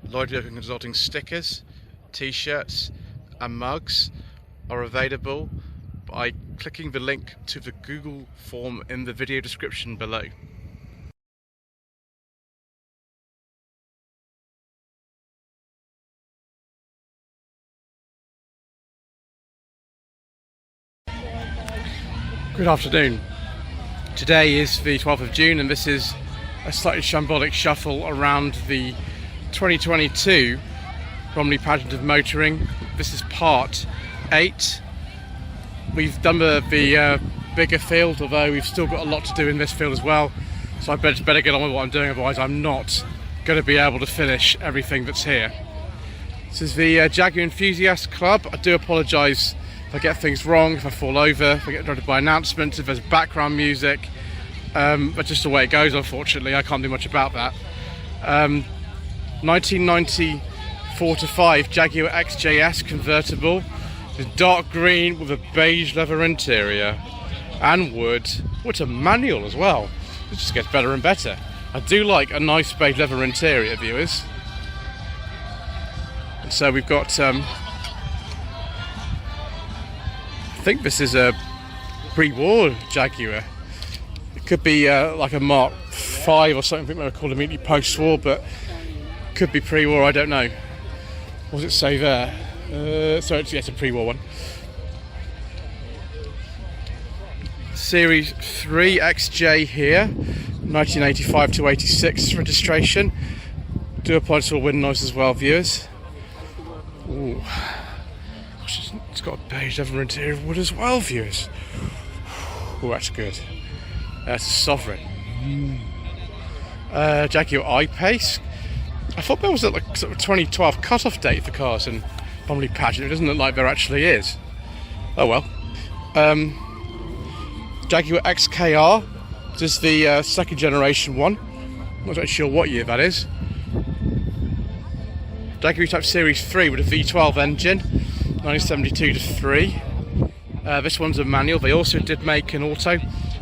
Lloyd Vehicle Consulting stickers, t-shirts and mugs are available by clicking the link to the Google form in the video description below. Good afternoon. Today is the 12th of June and this is a slightly shambolic shuffle around the 2022 Bromley Pageant of Motoring. This is part 8. We've done the bigger field, although we've still got a lot to do in this field as well. So I better get on with what I'm doing, otherwise I'm not going to be able to finish everything that's here. This is the Jaguar Enthusiast Club. I do apologise if I get things wrong, if I fall over, if I get interrupted by announcements, if there's background music. But just the way it goes, unfortunately, I can't do much about that. 1994 to 5 Jaguar XJS convertible. It's dark green with a beige leather interior and wood. Oh, it's a manual as well. It just gets better and better. I do like a nice beige leather interior, viewers. And so we've got I think this is a pre-war Jaguar. It could be like a Mark 5 or something they were called immediately post-war, but could be pre-war, I don't know. What does it say there? So it's a pre-war one. Series 3 XJ here, 1985 to 86 registration. Do apologize for wind noise as well, viewers. Ooh. It's got a beige leather interior wood as well, viewers. Oh, that's good. That's a sovereign. Jaguar I-Pace. I thought there was a like sort of 2012 cut-off date for cars in Bromley Pageant. It doesn't look like there actually is. Oh well. Jaguar XKR. This is the second generation one. Not really sure what year that is. Jaguar Type Series 3 with a V12 engine. 1972 to 3. This one's a manual. They also did make an auto.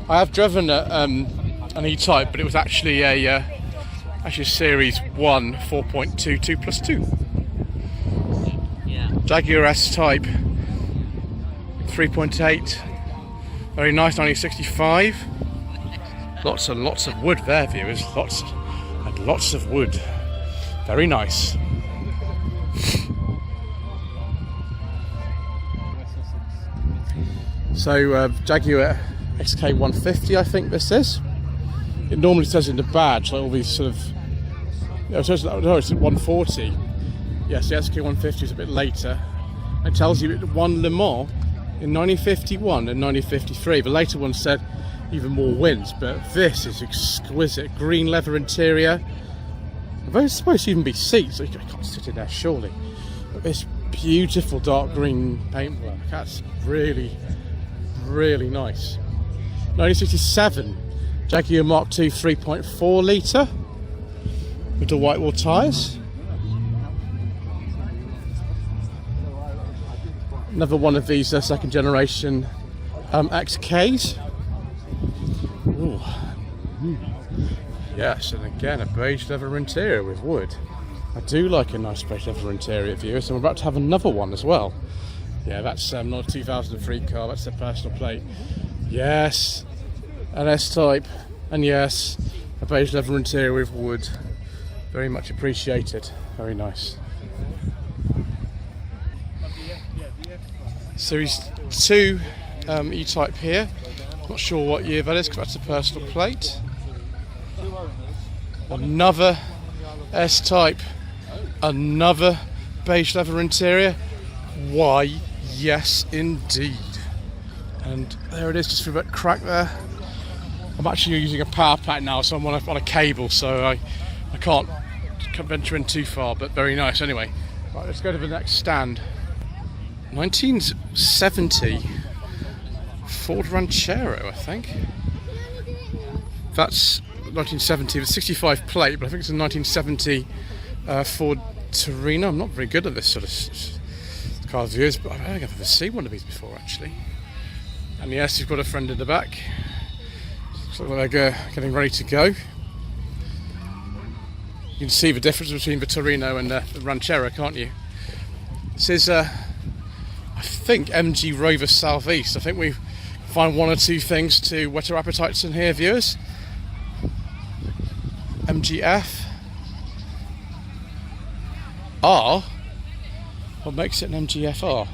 I have driven an E-Type, but it was actually a Series 1 4.2 2+2. Jaguar S-Type 3.8. Very nice, 1965. Lots and lots of wood there, viewers. Lots and lots of wood. Very nice. So Jaguar XK150, I think this is. It normally says in the badge, like all these sort of. No, it says, no, it's 140. Yes, the XK150 is a bit later. It tells you it won Le Mans in 1951 and 1953. The later one said even more wins, but this is exquisite. Green leather interior. There's supposed to even be seats. I can't sit in there, surely. But this beautiful dark green paintwork. That's really nice. 1967 Jaguar Mark II 3.4 litre with the white wall tyres. Another one of these second generation XKs. Ooh. Yes, and again a beige leather interior with wood. I do like a nice beige leather interior, viewers, and we're about to have another one as well. Yeah, that's not a 2003 car, that's a personal plate. Yes, an S-Type, and yes, a beige leather interior with wood. Very much appreciated, very nice. Series 2 E-Type here, not sure what year that is because that's a personal plate. Another S-Type, another beige leather interior. Why, yes indeed. And there it is, just through that crack there. I'm actually using a power pack now, so I'm on a cable, so I can't venture in too far, but very nice anyway. Right, let's go to the next stand. 1970 Ford Ranchero, I think. That's 1970, the 65 plate, but I think it's a 1970 Ford Torino. I'm not very good at this sort of car views, but I don't think I've ever seen one of these before actually. And yes, you've got a friend in the back. Looks like they're getting ready to go. can see the difference between the Torino and the Ranchero, can't you? This is, I think, MG Rover Southeast. I think we find one or two things to whet our appetites in here, viewers. MGF R. What makes it an MGFR?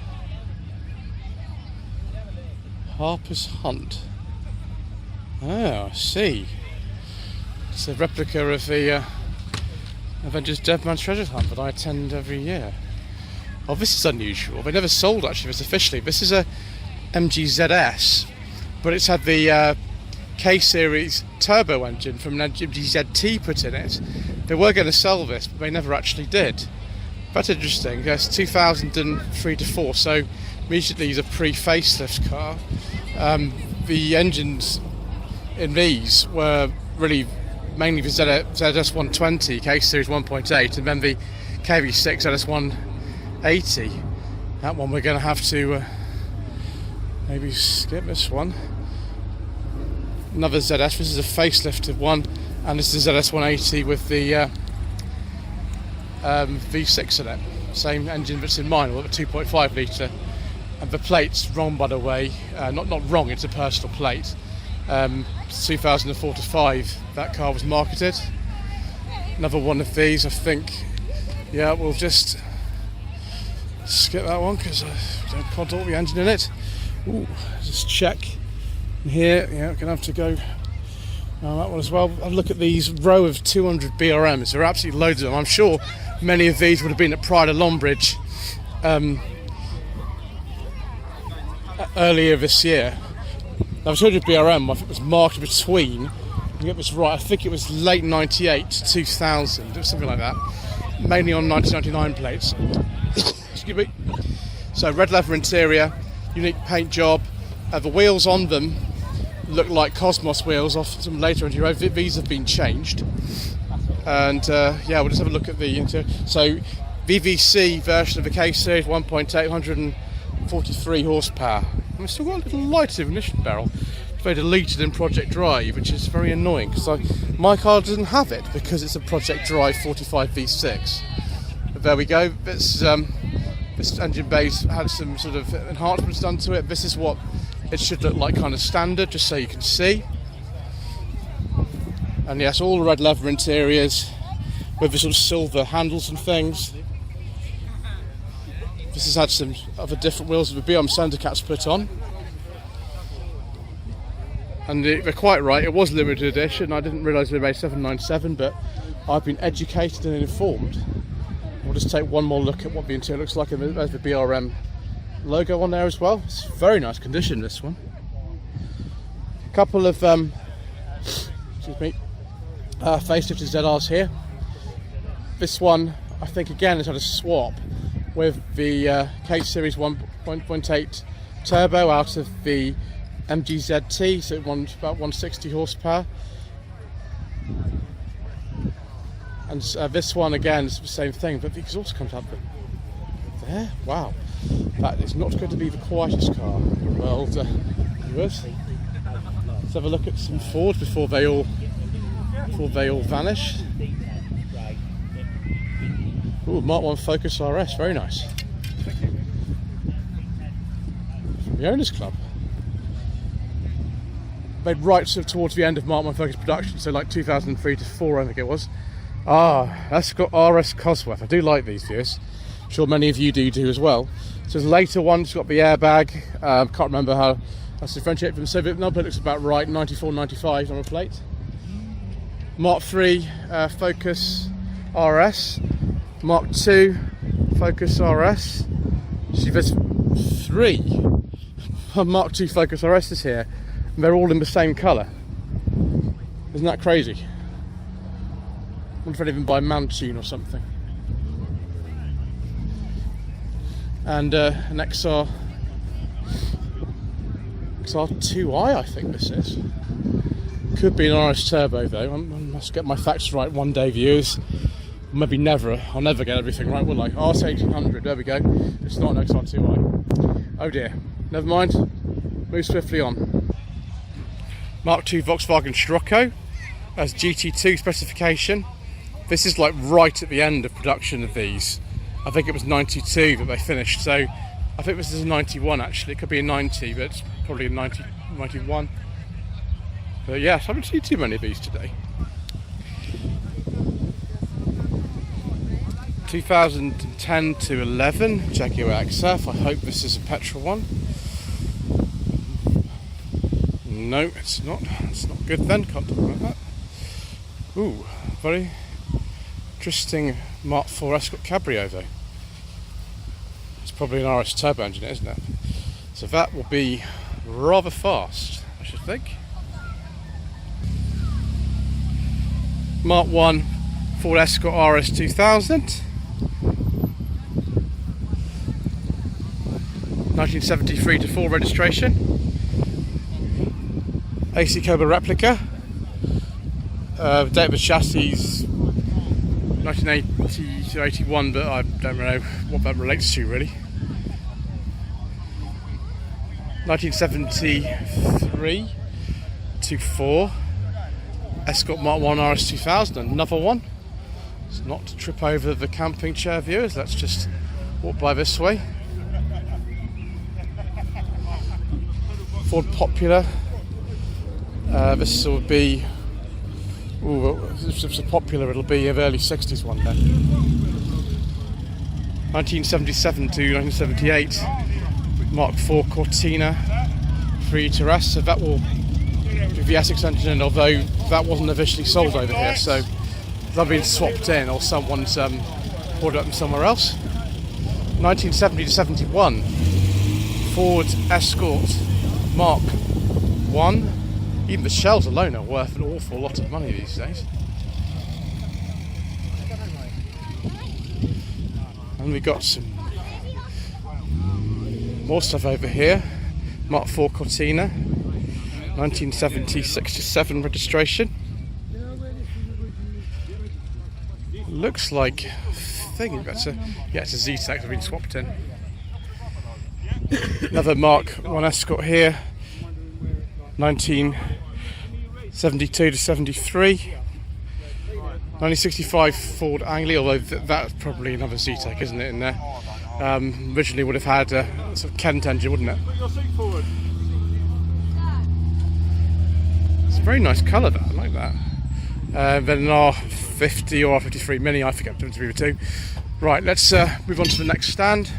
Harper's Hunt. Oh, I see. It's a replica of the Avengers Dead Man's Treasure Hunt that I attend every year. Oh, this is unusual. They never sold actually this officially. This is a MGZS, but it's had the K-Series turbo engine from an MGZT put in it. They were going to sell this, but they never actually did. That's interesting. Yes, 2003 to 4, so immediately it's a pre-facelift car. The engines in these were really mainly the ZS 120 K-Series 1.8, and then the KV6 ZS 180. That one we're going to have to maybe skip this one. Another ZS. This is a facelifted one, and this is a ZS 180 with the V6 in it. Same engine that's in mine, with a 2.5 litre. And the plate's wrong, by the way. Not wrong, it's a personal plate. 2004 to 5 that car was marketed. Another one of these, I think. Yeah, we'll just skip that one because I don't quite all the engine in it. Ooh, just check in here. Yeah, we're going to have to go on that one as well. Have a look at these row of 200 BRMs. There are absolutely loads of them. I'm sure many of these would have been at Pride of Longbridge earlier this year. Now, 200 BRM, I think, was marked between, let me get this right, I think it was late 98 to 2000, something like that. Mainly on 1999 plates. Excuse me. So, red leather interior, unique paint job. The wheels on them look like Cosmos wheels off some later interior. These have been changed. And yeah, we'll just have a look at the interior. So, VVC version of the K-Series 1.8, 143 horsepower. And we've still got a little lighter ignition barrel. They deleted in Project Drive, which is very annoying because my car doesn't have it because it's a Project Drive 45 V6. But there we go. This engine base had some sort of enhancements done to it. This is what it should look like, kind of standard, just so you can see. And yes, all the red leather interiors with the sort of silver handles and things. This has had some other different wheels with the BM Sandercats put on. And they're quite right, it was limited edition. I didn't realise they made 797, but I've been educated and informed. We'll just take one more look at what the interior looks like, and there's the BRM logo on there as well. It's very nice condition, this one. A couple of facelifted ZRs here. This one, I think, again, has had a swap with the K-Series 1.8 turbo out of the MGZT, so it runs about 160 horsepower. And this one, again, is the same thing, but the exhaust comes up there. Wow, that is not going to be the quietest car in the world. Let's have a look at some Fords before they all vanish. Ooh, Mark 1 Focus RS, very nice. From the Owners Club. Made right sort of towards the end of Mark 1 Focus production, so like 2003 to 4, I think it was. Escort RS Cosworth. I do like these views. I'm sure many of you do as well. So the later one, it's got the airbag. Can't remember how that's differentiated from the Civic. Number looks about right, 94, 95 on a plate. Mark 3 Focus RS. Mark 2 Focus RS. See, there's 3 Mark 2 Focus RS's here, and they're all in the same colour. Isn't that crazy? I wonder if they'd even buy Mantune or something. And an XR2i, I think this is. Could be an RS Turbo though. I must get my facts right one day, viewers. Maybe never. I'll never get everything right, will I? RS 1800, there we go. It's not an XR2i. Oh dear. Never mind. Move swiftly on. Mark II Volkswagen Scirocco as GT2 specification. This is like right at the end of production of these. I think it was 92 that they finished, so I think this is a 91 actually. It could be a 90, but it's probably a 90, 91. But yeah, I haven't seen too many of these today. 2010 to 11 Jaguar XF. I hope this is a petrol one. No, it's not. It's not good then. Can't talk about that. Ooh, very interesting Mark IV Escort Cabrio though. It's probably an RS turbo engine, isn't it? So that will be rather fast, I should think. Mark I Ford Escort RS 2000. 1973 to 4 registration. AC Cobra replica. Date of the chassis 1980 to 81, but I don't know what that relates to really. 1973 to 4 Escort Mark I RS 2000, another one. It's not to trip over the camping chair viewers, let's just walk by this way. Ford Popular. This will be, if it's a Popular, it'll be an early 60s one then. 1977 to 1978 Mark IV Cortina 3 Terrace. So that will be the Essex engine, although that wasn't officially sold over here, so they've been swapped in or someone's bought it up somewhere else. 1970 to 71 Ford Escort Mark I. Even the shells alone are worth an awful lot of money these days. And we got some more stuff over here. Mark IV Cortina, 1976 to 7 registration. Looks like, I think it's a Z-Tech that's been swapped in. Another Mark I Escort here, 1972 to 73. 1965 Ford Anglia, although that's probably another Z-Tech, isn't it, in there? Originally would have had a sort of Kent engine, wouldn't it? It's a very nice colour, that. I like that. Then an R50 or R53 Mini, I forget between the two. Right, let's move on to the next stand.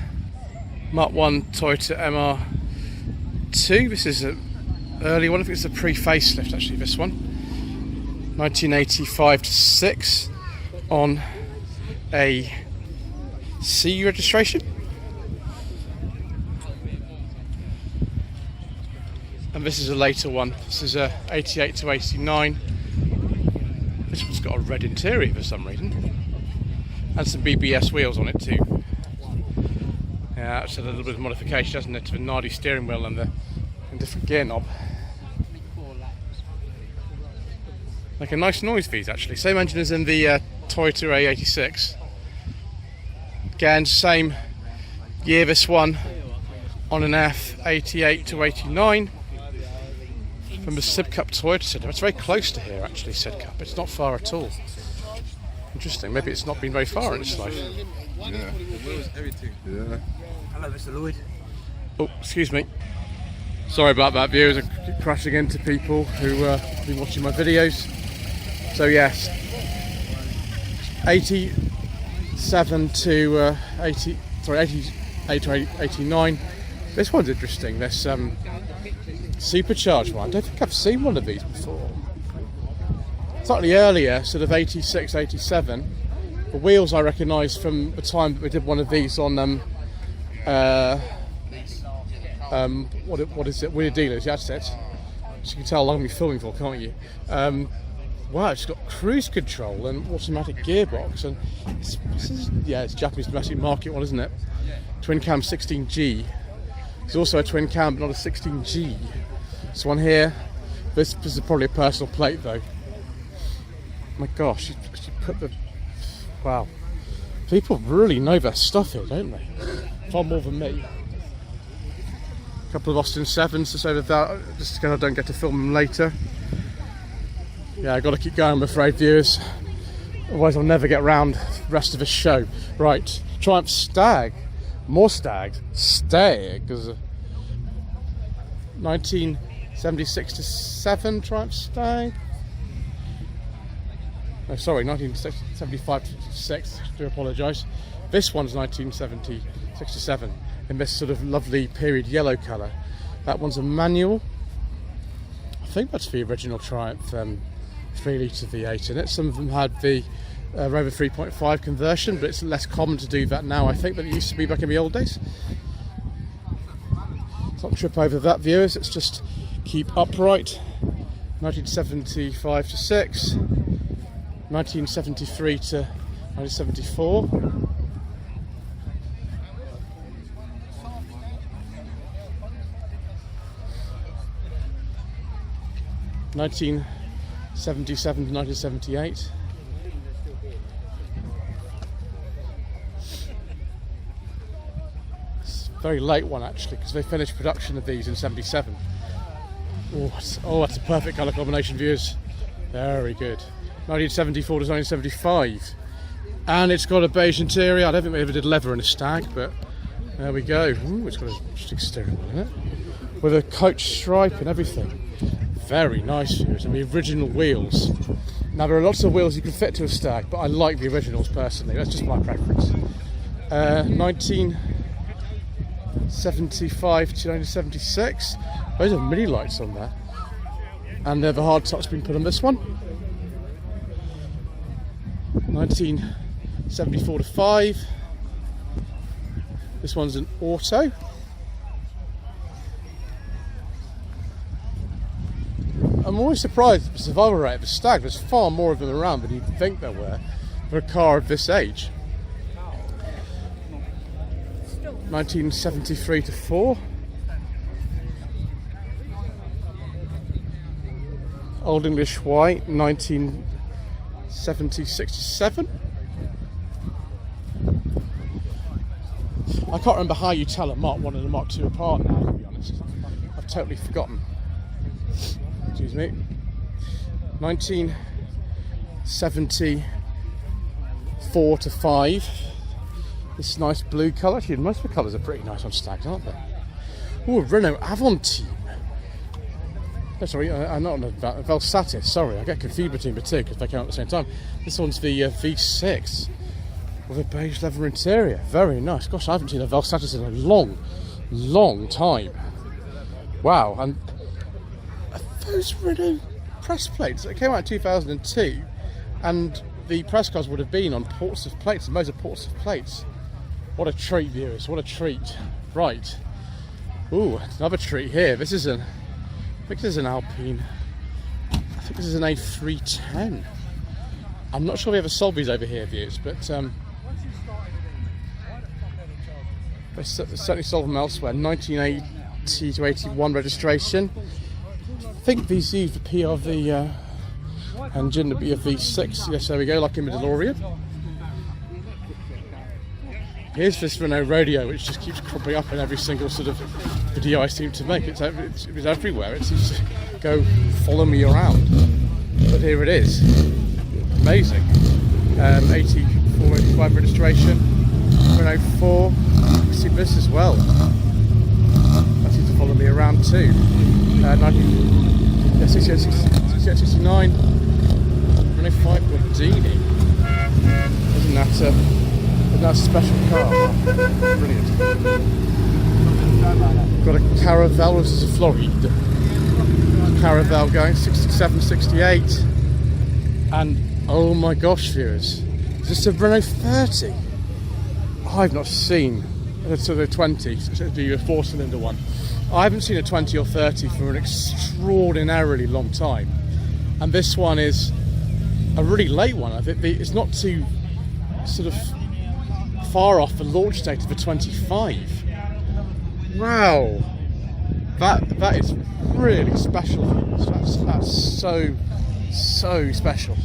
Mark I Toyota MR2. This is an early one. I think it's a pre-facelift actually, this one. 1985 to 6 on a C registration. And this is a later one. This is a 88 to 89. This one's got a red interior for some reason. And some BBS wheels on it too. Yeah, it's a little bit of modification, hasn't it, to the Nardi steering wheel and the different gear knob. Like a nice noise these actually. Same engine as in the Toyota A86. Again, same year this one on an F88 to 89 from the Sidcup Toyota Centre. It's very close to here actually, Sidcup. It's not far at all. Interesting, maybe it's not been very far in its life. Yeah. Everything. Yeah. Hello, Mr. Lloyd. Oh, excuse me. Sorry about that, viewers. I keep crashing into people who have been watching my videos. So yes, 87 to 88 to 89. This one's interesting. This supercharged one. I don't think I've seen one of these before. Slightly earlier, sort of 86, 87. The wheels I recognise from the time that we did one of these on what is it? We're Dealers. Yeah, that's it. So you can tell how long I've been filming for, can't you? Wow, it's got cruise control and automatic gearbox, and it's Japanese domestic market one, isn't it? Twin cam 16G. There's also a twin cam, but not a 16G. This one here. This is probably a personal plate though. My gosh, you put the... Wow. People really know their stuff here, don't they? Far more than me. A couple of Austin 7s just over that, just because I don't get to film them later. Yeah, I've got to keep going, I'm afraid, viewers. Otherwise I'll never get round the rest of the show. Right, Triumph Stag. More stags. Stags. 1976 to 7 Triumph Stag. No, sorry, 1975 to 6. I do apologise. This one's 1976 to 7 in this sort of lovely period yellow colour. That one's a manual. I think that's the original Triumph 3 litre V8 in it. Some of them had the Rover 3.5 conversion, but it's less common to do that now, I think, than it used to be back in the old days. Let's not trip over that, viewers. Let's just keep upright. 1975 to 6. 1973 to 1974. 1977 to 1978. It's a very late one actually, because they finished production of these in 77. Oh, that's a perfect colour combination, viewers. Very good. 1974 to 1975. And it's got a beige interior. I don't think they ever did leather in a Stag, but there we go. Ooh, it's got a interesting steering wheel in it, with a coach stripe and everything. Very nice, viewers, and the original wheels. Now there are lots of wheels you can fit to a Stag, but I like the originals personally. That's just my preference. 1975 to 1976. Those are mini lights on there, and the hard top's been put on this one. 1974 to 5. This one's an auto. I'm always surprised at the survival rate of a Stag. There's far more of them around than you'd think there were for a car of this age. 1973 to 4. Old English White, 1976 to 7. I can't remember how you tell a Mark 1 and a Mark 2 apart now, to be honest. I've totally forgotten. Excuse me. 1974 to 5. This nice blue colour. Actually, most of the colours are pretty nice on Stags, aren't they? Oh, a Renault Aventime. Oh, sorry, I'm not on a Velsatis. Sorry, I get confused between the two because they came out at the same time. This one's the V6 with a beige leather interior. Very nice. Gosh, I haven't seen a Velsatis in a long time. Wow, and those Renault press plates that came out in 2002, and the press cards would have been on Portsmouth plates, and those are Portsmouth plates. What a treat, viewers, what a treat. Right. Ooh, another treat here. This is I think this is an Alpine. I think this is an A310. I'm not sure we ever sold these over here, viewers, but they certainly sold them elsewhere. 1980 to 81 registration. I think these use the PRV engine to be a V6. Yes, there we go, like in the DeLorean. Here's this Renault Rodeo, which just keeps cropping up in every single sort of video I seem to make. It was everywhere. It seems to go follow me around. But here it is. Amazing. 84, 85 registration. Renault 4. You see this as well. That seems to follow me around too. 69. Renault 5 Gordini. Isn't that a special car? Brilliant. Got a Caravelle, this is a Floride. Caravelle going 67, 68. And oh my gosh, viewers, is this a Renault 30? I've not seen a sort of 20, the 4-cylinder one. I haven't seen a 20 or 30 for an extraordinarily long time. And this one is a really late one. I think it's not too sort of far off the launch date of the 25. Wow, that is really special. That's so special.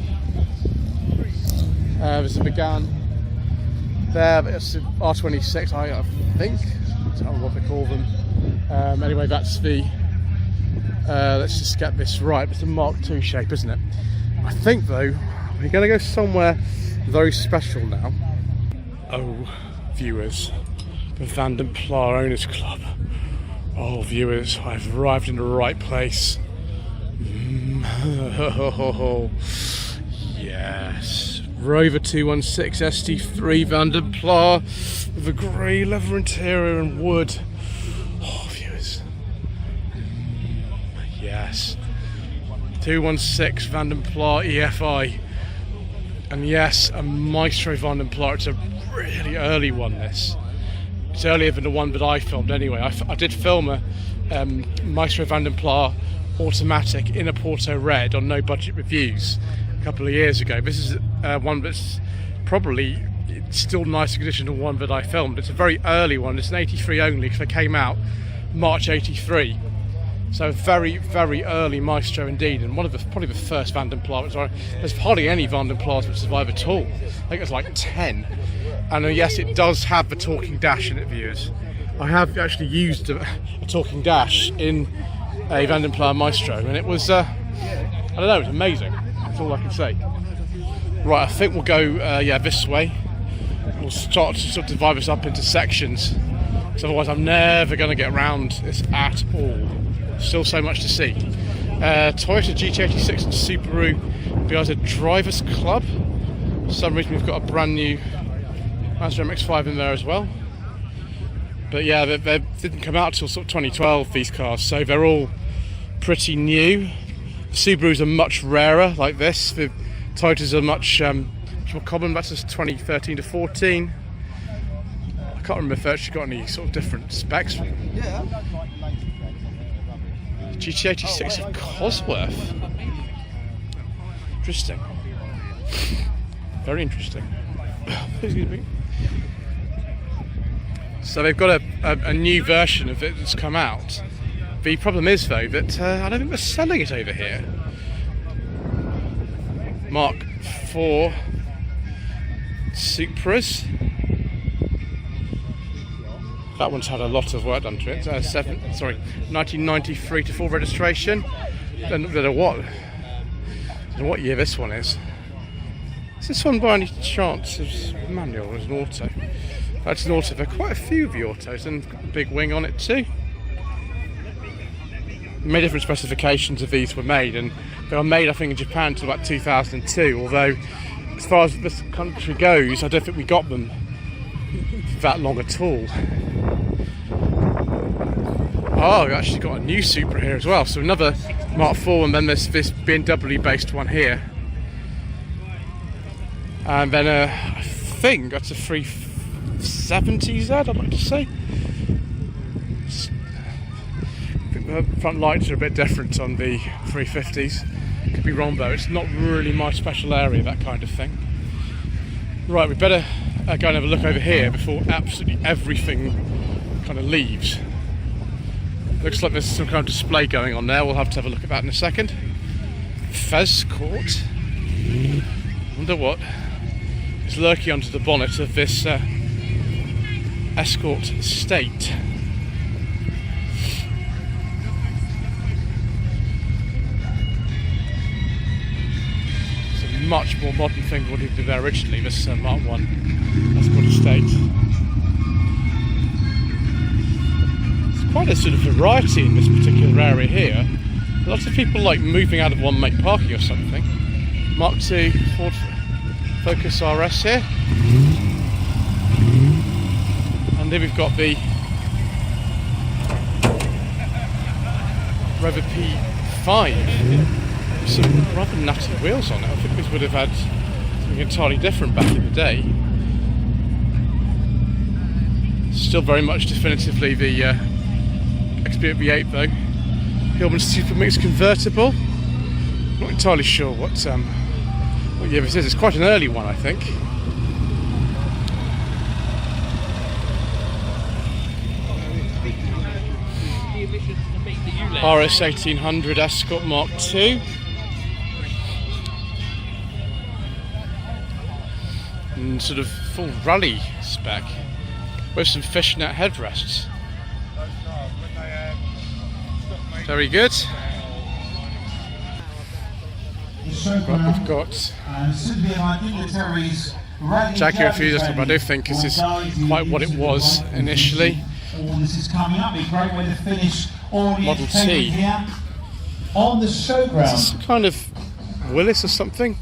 There's a Megane there, but it's an R26, I think. I don't know what they call them. Anyway, that's the. Let's just get this right. It's a Mark II shape, isn't it? I think though, we're going to go somewhere very special now. Oh, viewers, the Vanden Plas Owners Club. Oh, viewers, I've arrived in the right place. Yes, Rover 216 ST3 Vanden Plas with a grey leather interior and wood. Oh, viewers. Yes, 216 Vanden Plas EFI. And yes, a Maestro Vanden Plas. It's a really early one, this. It's earlier than the one that I filmed anyway. I did film a Maestro Vanden Plas automatic in a Porto Red on No Budget Reviews a couple of years ago. This is one that's probably still nicer condition than one that I filmed. It's a very early one. It's an 83 only because it came out March 83. So very, very early Maestro indeed, and one of the probably the first Vanden Plas. There's hardly any Vanden Plas which survive at all. I think it's like 10. And yes, it does have the talking dash in it, viewers. I have actually used a talking dash in a Vanden Plas Maestro, and it was, I don't know, it was amazing. That's all I can say. Right, I think we'll go, this way. We'll start to sort of divide this up into sections, because otherwise I'm never going to get around this at all. Still so much to see. Toyota GT86 and Subaru Piazza Drivers Club. For some reason we've got a brand new Mazda MX-5 in there as well. But yeah, they didn't come out till sort of 2012, these cars, so they're all pretty new. The Subarus are much rarer, like this. The Toyotas are much more common. That's just 2013 to 14. I can't remember if they actually got any sort of different specs. GT86 of Cosworth. Interesting. Very interesting. Excuse me. So they've got a new version of it that's come out. The problem is though that I don't think they're selling it over here. Mark IV Supras. That one's had a lot of work done to it. 1993 to full registration. Don't know what year this one is. Is this one by any chance is manual or is an auto? That's an auto. There are quite a few of the autos and a big wing on it too. Many different specifications of these were made, and they were made I think in Japan until about 2002, although as far as this country goes I don't think we got them that long at all. Oh, we've actually got a new Supra here as well, so another Mark IV, and then there's this BMW based one here. And then I think that's a 370Z, I'd like to say. I think the front lights are a bit different on the 350s. Could be wrong though, it's not really my special area, that kind of thing. Right, we better go and have a look over here before absolutely everything kind of leaves. Looks like there's some kind of display going on there. We'll have to have a look at that in a second. Escort. Wonder what is lurking under the bonnet of this Escort State. It's a much more modern thing than what did there originally. This Mark I Escort Estate. Quite a sort of variety in this particular area here. Lots of people like moving out of one make parking or something. Mark II Ford Focus RS here. And then we've got the Rover P5 with some rather nutty wheels on it. I think this would have had something entirely different back in the day. Still very much definitively the Experience V8 though. Hillman Super Mix convertible. Not entirely sure what year this is. It's quite an early one, I think. RS 1800 Escort Mark II. And sort of full rally spec with some fishnet headrests. Right, we've got Jaguar enthusiast, but I do think this is quite what it was initially. Model T. On the showground. Is this kind of Willis or something?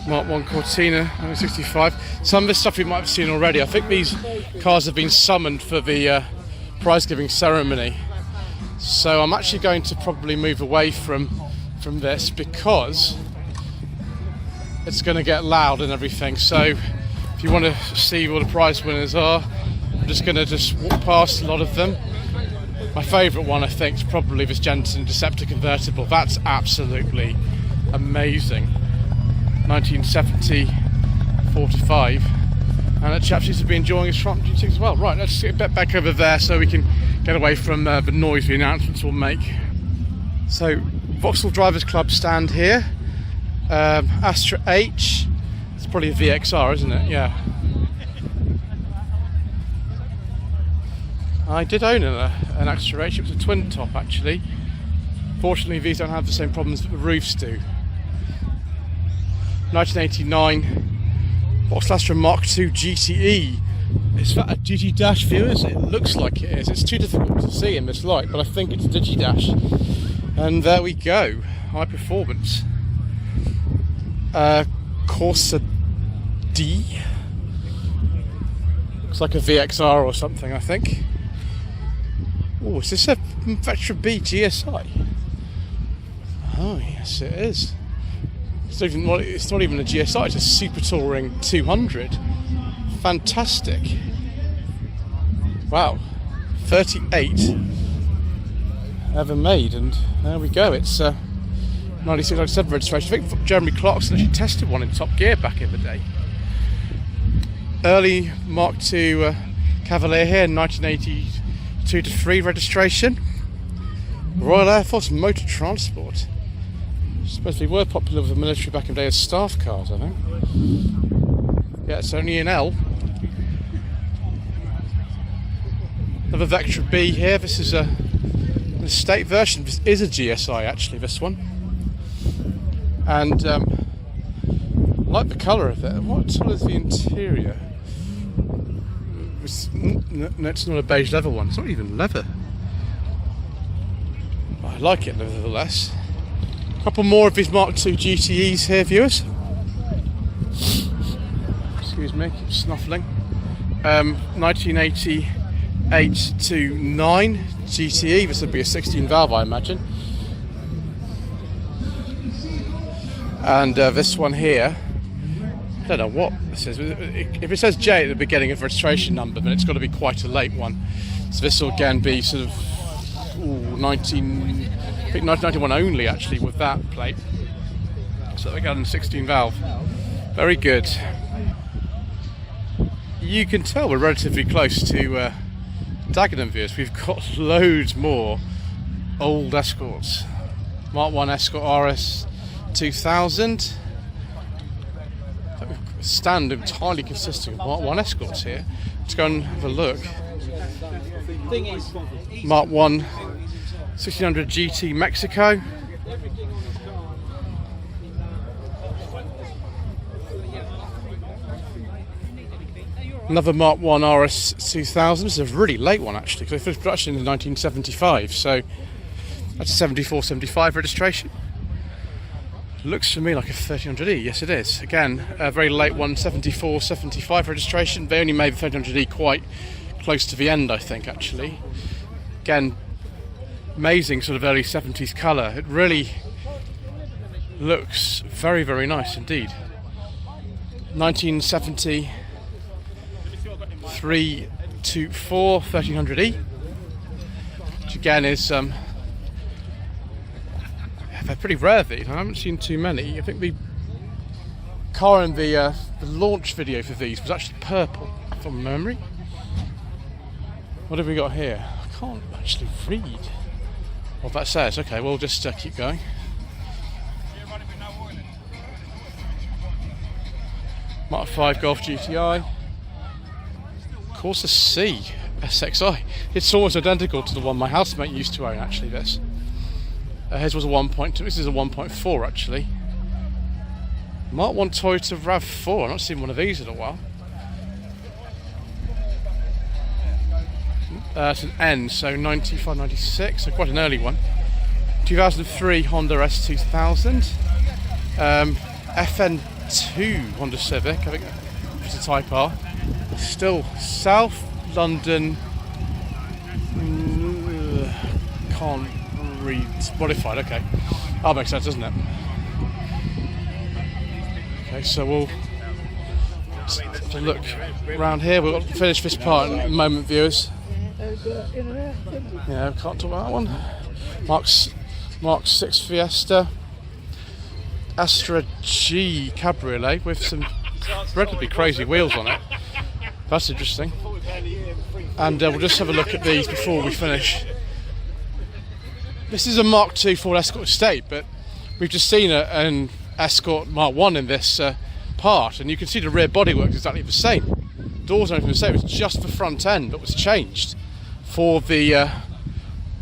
Mark 1 Cortina, 1965. Some of this stuff you might have seen already. I think these cars have been summoned for the prize giving ceremony. So I'm actually going to probably move away from this because it's going to get loud and everything. So if you want to see what the prize winners are, I'm just going to walk past a lot of them. My favourite one, I think, is probably this Jensen Deceptor convertible. That's absolutely amazing. 1970 45. And that chap seems to be enjoying his front G6 as well. Right, let's get back over there so we can get away from the noise the announcements will make. So, Vauxhall Drivers Club stand here. Astra H. It's probably a VXR, isn't it? Yeah. I did own an Astra H. It was a twin top, actually. Fortunately, these don't have the same problems that the roofs do. 1989 Vauxhall Astra Mark II GTE. Is that a Digi-Dash, viewers? It looks like it is. It's too difficult to see in this light, but I think it's a Digi-Dash. And there we go. High performance. Corsa D. Looks like a VXR or something, I think. Oh, is this a Vectra B GSI? Oh, yes, it is. It's not even a GSI, it's a Super Touring 200. Fantastic. Wow. 38 ever made, and there we go. It's 96, 97 registration. I think Jeremy Clarkson actually tested one in Top Gear back in the day. Early Mark II Cavalier here, 1982-3 registration. Royal Air Force Motor Transport. Supposedly were popular with the military back in the day as staff cars, I think. Yeah, it's only an L. Another Vectra B here. This is an estate version. This is a GSI, actually, this one. And I like the colour of it. What colour is the interior? No, it's not a beige leather one. It's not even leather. I like it nevertheless. A couple more of these Mark II GTEs here, viewers. Excuse me, keep snuffling. 1988 to 9 GTE. This would be a 16 valve, I imagine. And this one here, I don't know what this is. If it says J at the beginning of registration number, then it's got to be quite a late one. So this will again be sort of 1991 only, actually, with that plate. So again, 16 valve. Very good. You can tell we're relatively close to Dagenham, viewers. We've got loads more old Escorts. Mark 1 Escort RS 2000. Stand entirely consisting of Mark 1 Escorts here. Let's go and have a look. Mark 1 1600 GT Mexico. Another Mark 1 RS 2000. This is a really late one, actually, because they finished production in 1975, so that's a 74-75 registration. Looks to me like a 1300E. Yes, it is. Again, a very late one, 74-75 registration. They only made the 1300E quite close to the end, I think, actually. Again, amazing sort of early 70s colour. It really looks very, very nice indeed. 1970 324 1300E, which again is they're pretty rare, these. I haven't seen too many. I think the car in the launch video for these was actually purple, from memory. What have we got here? I can't actually read what that says. Okay, we'll just keep going. Mark 5 Golf GTI. Corsa C SXI. It's almost identical to the one my housemate used to own, actually, this. His was a 1.2. This is a 1.4 actually. Mark 1 Toyota RAV4. I've not seen one of these in a while. It's an N, so 95, 96, so quite an early one. 2003 Honda S2000. FN2 Honda Civic, I think it's a Type R. Still South London. Can't read. Modified, okay. That makes sense, doesn't it? Okay, so we'll have a look around here. We'll finish this part in a moment, viewers. Yeah, we can't talk about that one. Mark 6 Fiesta. Astra G Cabriolet with some relatively crazy wheels on it. That's interesting. And we'll just have a look at these before we finish. This is a Mark II Ford Escort Estate, but we've just seen an Escort Mark I in this part, and you can see the rear bodywork is exactly the same. Doors and everything the same. It's just the front end that was changed for the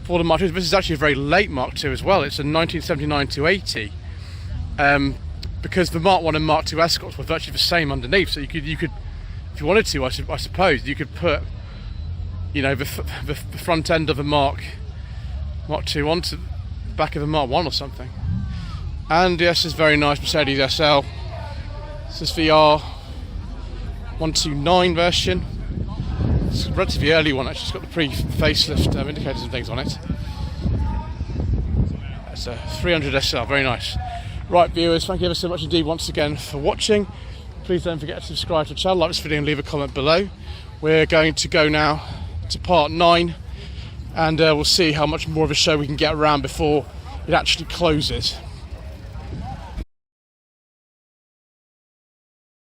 Mark II. This is actually a very late Mark II as well. It's a 1979 to 80. Because the Mark I and Mark II Escorts were virtually the same underneath, so you could, if you wanted to, I suppose, you could put, you know, the front end of a Mark II onto the back of a Mark I or something. And yes, this is very nice Mercedes SL. This is the R129 version. It's a relatively early one actually. It's got the pre-facelift indicators and things on it. It's a 300 SL, very nice. Right, viewers, thank you ever so much indeed once again for watching. Please don't forget to subscribe to the channel, like this video and leave a comment below. We're going to go now to part 9, and we'll see how much more of a show we can get around before it actually closes.